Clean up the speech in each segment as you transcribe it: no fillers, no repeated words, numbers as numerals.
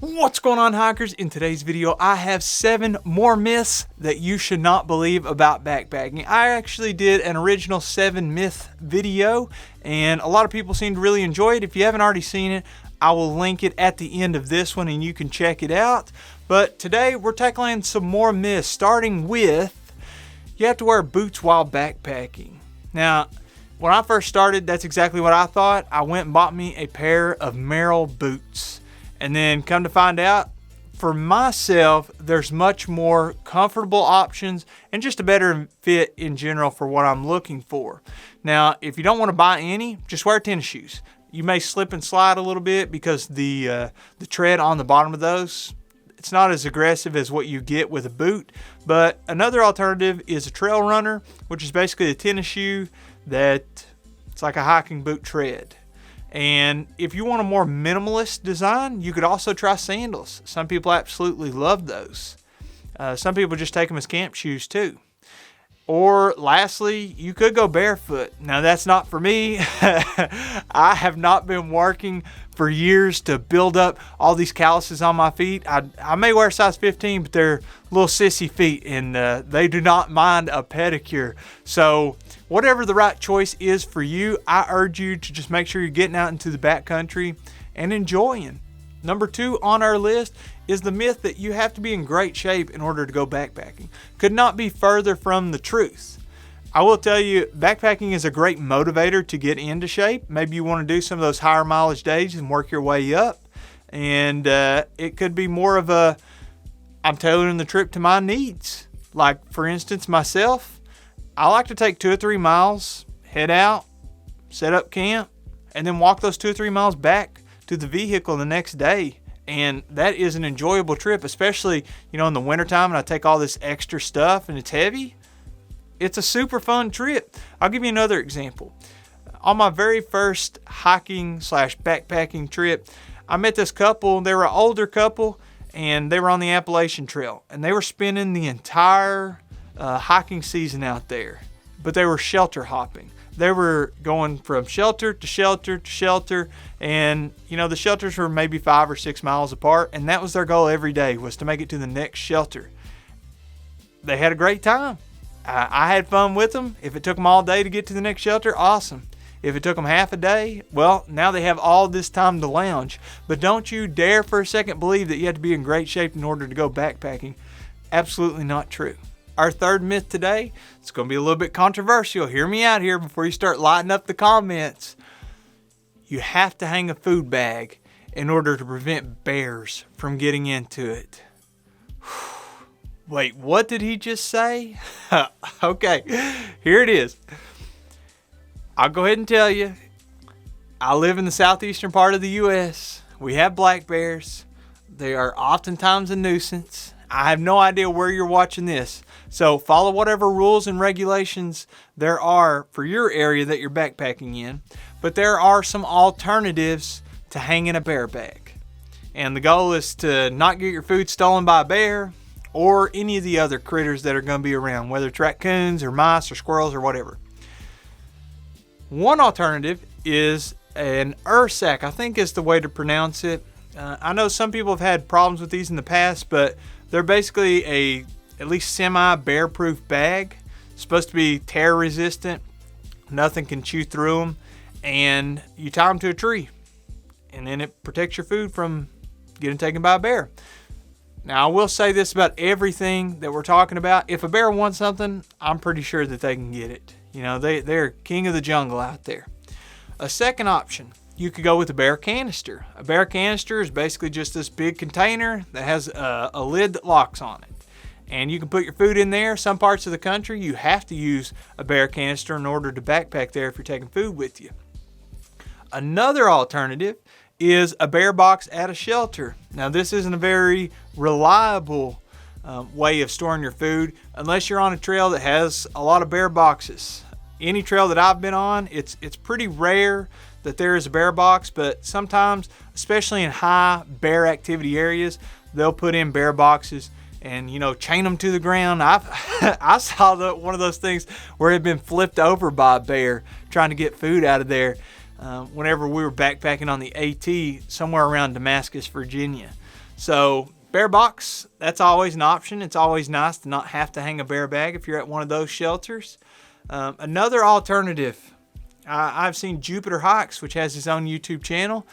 What's going on, hikers? In today's video, I have 7 more myths that you should not believe about backpacking. I actually did an original 7 myth video, and a lot of people seem to really enjoy it. If you haven't already seen it, I will link it at the end of this one and you can check it out. But today, we're tackling some more myths, starting with you have to wear boots while backpacking. Now, when I first started, that's exactly what I thought. I went and bought me a pair of Merrell boots. And then come to find out, for myself, there's much more comfortable options and just a better fit in general for what I'm looking for. Now, if you don't want to buy any, just wear tennis shoes. You may slip and slide a little bit because the tread on the bottom of those, it's not as aggressive as what you get with a boot. But another alternative is a trail runner, which is basically a tennis shoe that it's like a hiking boot tread. And if you want a more minimalist design, you could also try sandals. Some people absolutely love those. Some people just take them as camp shoes too. Or lastly, you could go barefoot. Now that's not for me. I have not been working for years to build up all these calluses on my feet. I may wear size 15, but they're little sissy feet and they do not mind a pedicure. So whatever the right choice is for you, I urge you to just make sure you're getting out into the backcountry and enjoying. Number 2 on our list is the myth that you have to be in great shape in order to go backpacking. Could not be further from the truth. I will tell you, backpacking is a great motivator to get into shape. Maybe you want to do some of those higher mileage days and work your way up. And it could be more of a, I'm tailoring the trip to my needs. Like, for instance, myself, I like to take 2 or 3 miles, head out, set up camp, and then walk those 2 or 3 miles back to the vehicle the next day. And that is an enjoyable trip, especially, in the wintertime and I take all this extra stuff and it's heavy. It's a super fun trip. I'll give you another example. On my very first hiking / backpacking trip, I met this couple. They were an older couple and they were on the Appalachian Trail and they were spending the entire hiking season out there, but they were shelter hopping. They were going from shelter to shelter to shelter, and the shelters were maybe 5 or 6 miles apart, and that was their goal every day, was to make it to the next shelter. They had a great time. I had fun with them. If it took them all day to get to the next shelter, awesome. If it took them half a day, well, now they have all this time to lounge. But don't you dare for a second believe that you have to be in great shape in order to go backpacking. Absolutely not true. Our third myth today, it's going to be a little bit controversial. Hear me out here before you start lighting up the comments. You have to hang a food bag in order to prevent bears from getting into it. Wait, what did he just say? Okay, here it is. I'll go ahead and tell you. I live in the southeastern part of the U.S. We have black bears. They are oftentimes a nuisance. I have no idea where you're watching this. So follow whatever rules and regulations there are for your area that you're backpacking in. But there are some alternatives to hanging a bear bag. And the goal is to not get your food stolen by a bear or any of the other critters that are going to be around, whether it's raccoons or mice or squirrels or whatever. One alternative is an sack, I think is the way to pronounce it. I know some people have had problems with these in the past, but they're basically a at least semi-bear-proof bag. It's supposed to be tear-resistant. Nothing can chew through them. And you tie them to a tree. And then it protects your food from getting taken by a bear. Now, I will say this about everything that we're talking about. If a bear wants something, I'm pretty sure that they can get it. They're king of the jungle out there. A second option, you could go with a bear canister. A bear canister is basically just this big container that has a lid that locks on it. And you can put your food in there. Some parts of the country, you have to use a bear canister in order to backpack there if you're taking food with you. Another alternative is a bear box at a shelter. Now, this isn't a very reliable way of storing your food unless you're on a trail that has a lot of bear boxes. Any trail that I've been on, it's pretty rare that there is a bear box, but sometimes, especially in high bear activity areas, they'll put in bear boxes and chain them to the ground. I saw one of those things where it had been flipped over by a bear trying to get food out of there whenever we were backpacking on the AT somewhere around Damascus, Virginia. So bear box, that's always an option. It's always nice to not have to hang a bear bag if you're at one of those shelters. Another alternative, I've seen Jupiter Hikes, which has his own YouTube channel.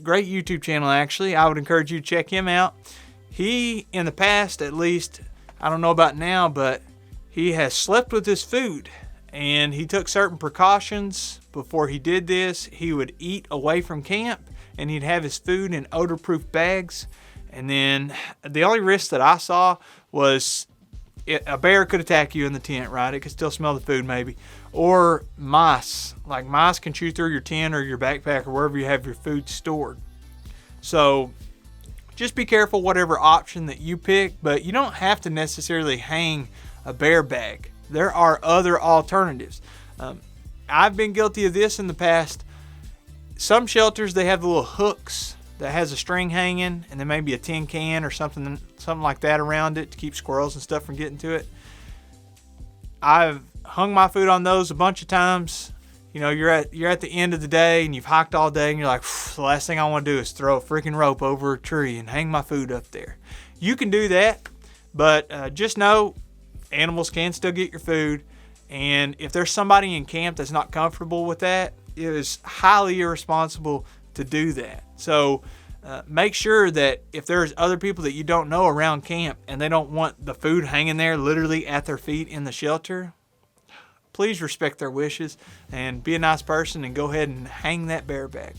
Great YouTube channel, actually. I would encourage you to check him out. He, in the past at least, I don't know about now, but he has slept with his food. And he took certain precautions before he did this. He would eat away from camp, and he'd have his food in odor-proof bags. And then the only risk that I saw was a bear could attack you in the tent, right? It could still smell the food maybe. Or mice. Like mice can chew through your tent or your backpack or wherever you have your food stored. So just be careful whatever option that you pick, but you don't have to necessarily hang a bear bag. There are other alternatives. I've been guilty of this in the past. Some shelters, they have the little hooks that has a string hanging, and then maybe a tin can or something like that around it to keep squirrels and stuff from getting to it. I've hung my food on those a bunch of times. You know, you're at the end of the day and you've hiked all day and you're like, the last thing I want to do is throw a freaking rope over a tree and hang my food up there. You can do that, but just know animals can still get your food. And if there's somebody in camp that's not comfortable with that, it is highly irresponsible to do that. So make sure that if there's other people that you don't know around camp and they don't want the food hanging there literally at their feet in the shelter, please respect their wishes and be a nice person and go ahead and hang that bear bag.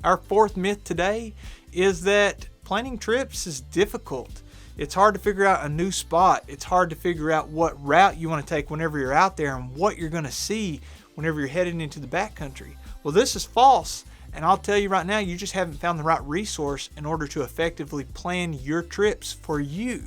Our fourth myth today is that planning trips is difficult. It's hard to figure out a new spot. It's hard to figure out what route you want to take whenever you're out there and what you're going to see whenever you're heading into the backcountry. Well, this is false. And I'll tell you right now, you just haven't found the right resource in order to effectively plan your trips for you.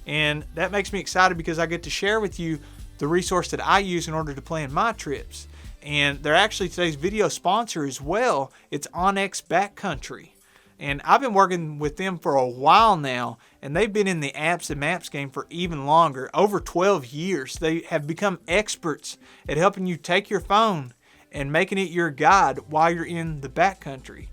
And that makes me excited because I get to share with you the resource that I use in order to plan my trips. And they're actually today's video sponsor as well. It's Onyx Backcountry. And I've been working with them for a while now, and they've been in the apps and maps game for even longer, over 12 years. They have become experts at helping you take your phone and making it your guide while you're in the backcountry.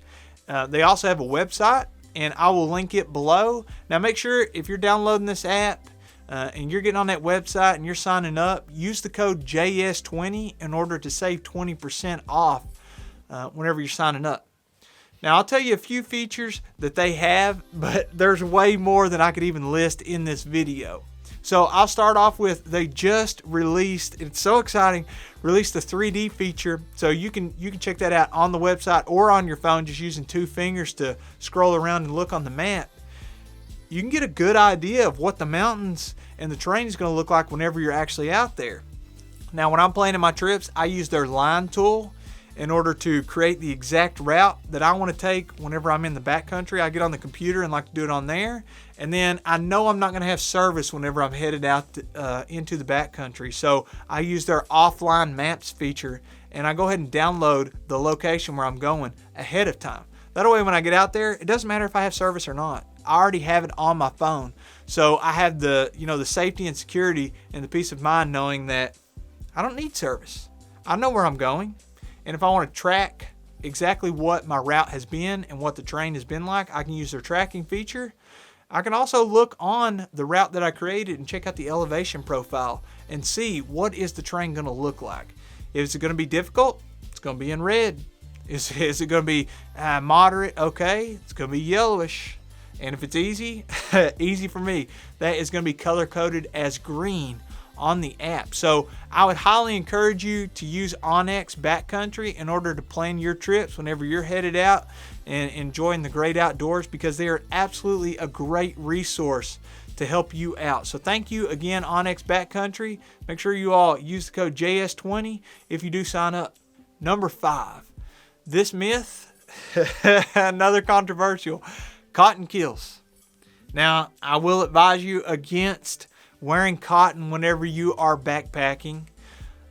They also have a website, and I will link it below. Now make sure if you're downloading this app and you're getting on that website and you're signing up, use the code JS20 in order to save 20% off whenever you're signing up. Now I'll tell you a few features that they have, but there's way more than I could even list in this video. So I'll start off with, they just released, it's so exciting, released the 3D feature. So you can check that out on the website or on your phone just using 2 fingers to scroll around and look on the map. You can get a good idea of what the mountains and the terrain is going to look like whenever you're actually out there. Now when I'm planning my trips, I use their line tool in order to create the exact route that I want to take whenever I'm in the backcountry. I get on the computer and like to do it on there. And then I know I'm not going to have service whenever I'm headed out into the backcountry. So I use their offline maps feature and I go ahead and download the location where I'm going ahead of time. That way when I get out there, it doesn't matter if I have service or not. I already have it on my phone. So I have the safety and security and the peace of mind knowing that I don't need service. I know where I'm going. And if I want to track exactly what my route has been and what the terrain has been like, I can use their tracking feature. I can also look on the route that I created and check out the elevation profile and see what is the terrain going to look like. Is it going to be difficult? It's going to be in red. Is it going to be moderate? Okay, it's going to be yellowish. And if it's easy, easy for me, that is going to be color coded as green on the app. So I would highly encourage you to use Onyx Backcountry in order to plan your trips whenever you're headed out and enjoying the great outdoors, because they are absolutely a great resource to help you out. So thank you again, Onyx Backcountry. Make sure you all use the code JS20 if you do sign up. Number 5, this myth, another controversial, cotton kills. Now I will advise you against wearing cotton whenever you are backpacking,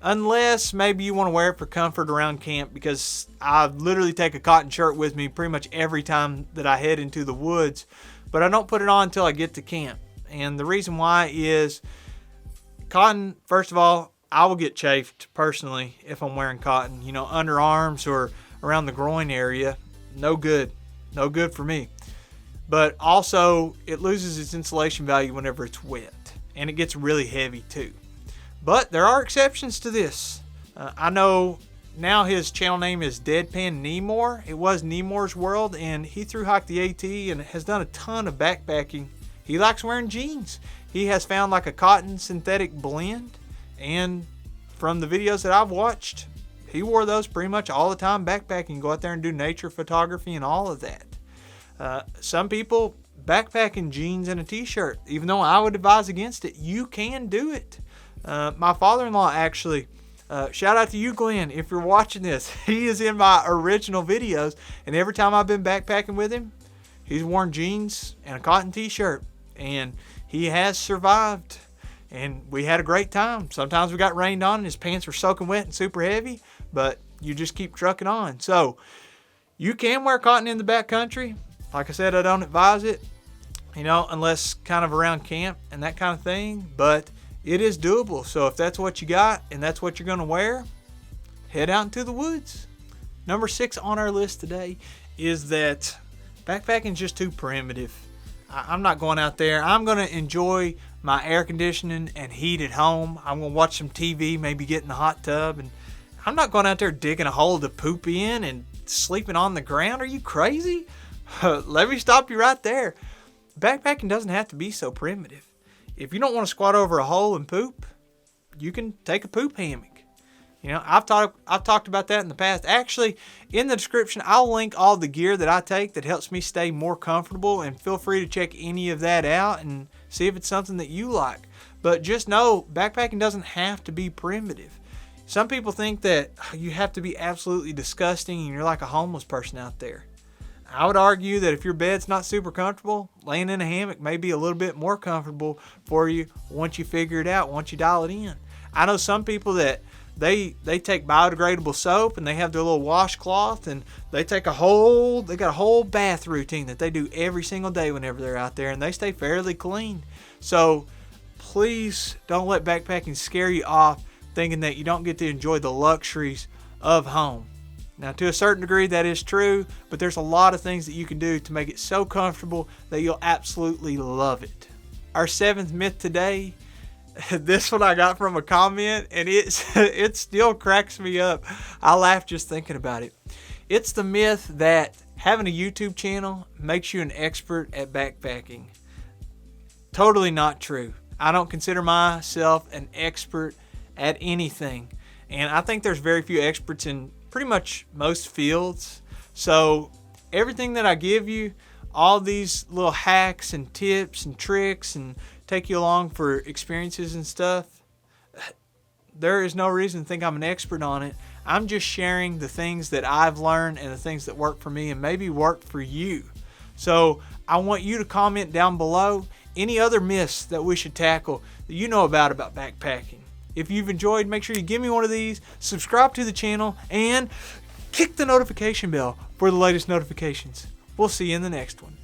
unless maybe you want to wear it for comfort around camp, because I literally take a cotton shirt with me pretty much every time that I head into the woods, but I don't put it on until I get to camp. And the reason why is cotton, first of all, I will get chafed personally if I'm wearing cotton, underarms or around the groin area. No good for me. but also it loses its insulation value whenever it's wet, and it gets really heavy too. But there are exceptions to this. I know now his channel name is Deadpan Nemore. It was Nemore's World, and he thru-hiked the AT and has done a ton of backpacking. He likes wearing jeans. He has found like a cotton synthetic blend, and from the videos that I've watched, he wore those pretty much all the time backpacking, go out there and do nature photography and all of that. Some people backpack in jeans and a t-shirt. Even though I would advise against it, you can do it. My father-in-law actually, shout out to you, Glenn, if you're watching this. He is in my original videos, and every time I've been backpacking with him, he's worn jeans and a cotton t-shirt, and he has survived. And we had a great time. Sometimes we got rained on and his pants were soaking wet and super heavy, but you just keep trucking on. So you can wear cotton in the backcountry. Like I said, I don't advise it, unless kind of around camp and that kind of thing, but it is doable. So if that's what you got and that's what you're going to wear, head out into the woods. Number 6 on our list today is that backpacking is just too primitive. I'm not going out there. I'm going to enjoy my air conditioning and heat at home. I'm going to watch some TV, maybe get in the hot tub, and I'm not going out there digging a hole to poop in and sleeping on the ground. Are you crazy? Let me stop you right there. Backpacking doesn't have to be so primitive. If you don't want to squat over a hole and poop, you can take a poop hammock. I've talked about that in the past. Actually, in the description, I'll link all the gear that I take that helps me stay more comfortable, and feel free to check any of that out and see if it's something that you like. But just know, backpacking doesn't have to be primitive. Some people think that you have to be absolutely disgusting and you're like a homeless person out there. I would argue that if your bed's not super comfortable, laying in a hammock may be a little bit more comfortable for you once you figure it out, once you dial it in. I know some people that they take biodegradable soap and they have their little washcloth, and they got a whole bath routine that they do every single day whenever they're out there, and they stay fairly clean. So please don't let backpacking scare you off thinking that you don't get to enjoy the luxuries of home. Now, to a certain degree, that is true, but there's a lot of things that you can do to make it so comfortable that you'll absolutely love it. Our 7th myth today, this one I got from a comment, and it still cracks me up. I laugh just thinking about it. It's the myth that having a YouTube channel makes you an expert at backpacking. Totally not true. I don't consider myself an expert at anything, and I think there's very few experts in pretty much most fields. So everything that I give you, all these little hacks and tips and tricks, and take you along for experiences and stuff, there is no reason to think I'm an expert on it. I'm just sharing the things that I've learned and the things that work for me and maybe work for you. So I want you to comment down below any other myths that we should tackle that you know about backpacking. If you've enjoyed, make sure you give me one of these, subscribe to the channel, and click the notification bell for the latest notifications. We'll see you in the next one.